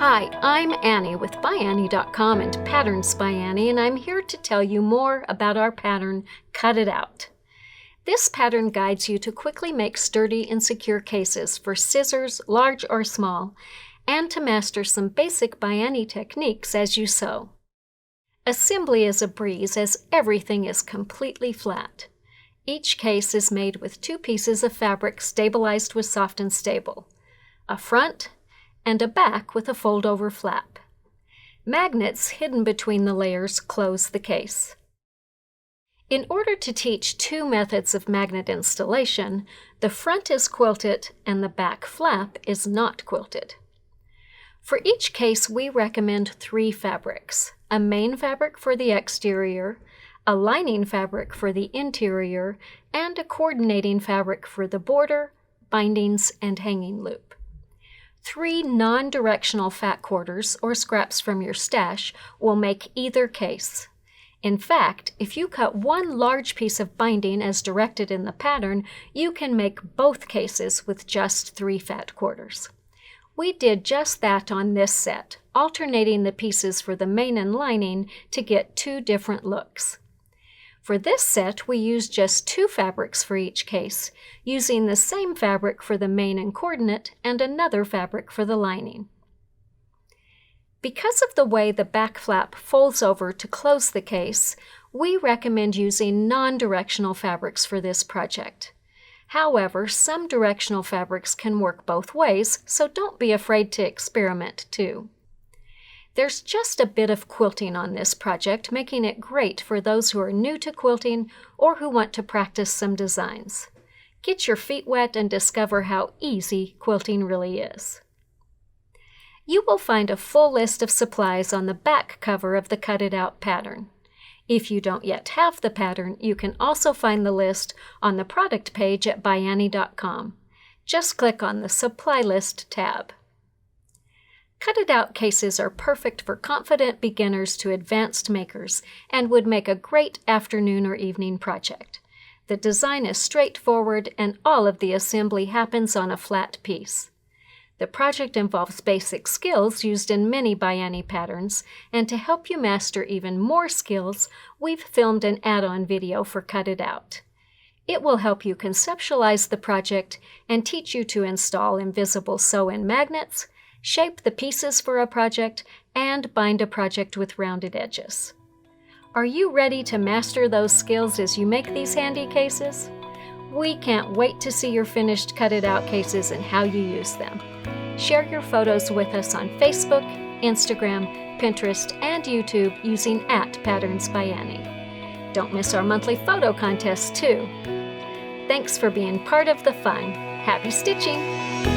Hi, I'm Annie with ByAnnie.com and Patterns by Annie, and I'm here to tell you more about our pattern, Cut It Out. This pattern guides you to quickly make sturdy and secure cases for scissors, large or small, and to master some basic ByAnnie techniques as you sew. Assembly is a breeze as everything is completely flat. Each case is made with two pieces of fabric stabilized with Soft and Stable, a front and a back with a fold-over flap. Magnets hidden between the layers close the case. In order to teach two methods of magnet installation, the front is quilted and the back flap is not quilted. For each case, we recommend three fabrics: a main fabric for the exterior, a lining fabric for the interior, and a coordinating fabric for the border, bindings, and hanging loop. 3 non-directional fat quarters, or scraps from your stash, will make either case. In fact, if you cut one large piece of binding as directed in the pattern, you can make both cases with just 3 fat quarters. We did just that on this set, alternating the pieces for the main and lining to get 2 different looks. For this set, we used just 2 fabrics for each case, using the same fabric for the main and coordinate and another fabric for the lining. Because of the way the back flap folds over to close the case, we recommend using non-directional fabrics for this project. However, some directional fabrics can work both ways, so don't be afraid to experiment too. There's just a bit of quilting on this project, making it great for those who are new to quilting or who want to practice some designs. Get your feet wet and discover how easy quilting really is. You will find a full list of supplies on the back cover of the Cut It Out pattern. If you don't yet have the pattern, you can also find the list on the product page at ByAnnie.com. Just click on the Supply List tab. Cut It Out cases are perfect for confident beginners to advanced makers and would make a great afternoon or evening project. The design is straightforward and all of the assembly happens on a flat piece. The project involves basic skills used in many ByAnnie patterns, and to help you master even more skills, we've filmed an add-on video for Cut It Out. It will help you conceptualize the project and teach you to install invisible sew-in magnets, shape the pieces for a project, and bind a project with rounded edges. Are you ready to master those skills as you make these handy cases? We can't wait to see your finished Cut It Out cases and how you use them. Share your photos with us on Facebook, Instagram, Pinterest, and YouTube using @PatternsByAnnie. Don't miss our monthly photo contest too. Thanks for being part of the fun. Happy stitching!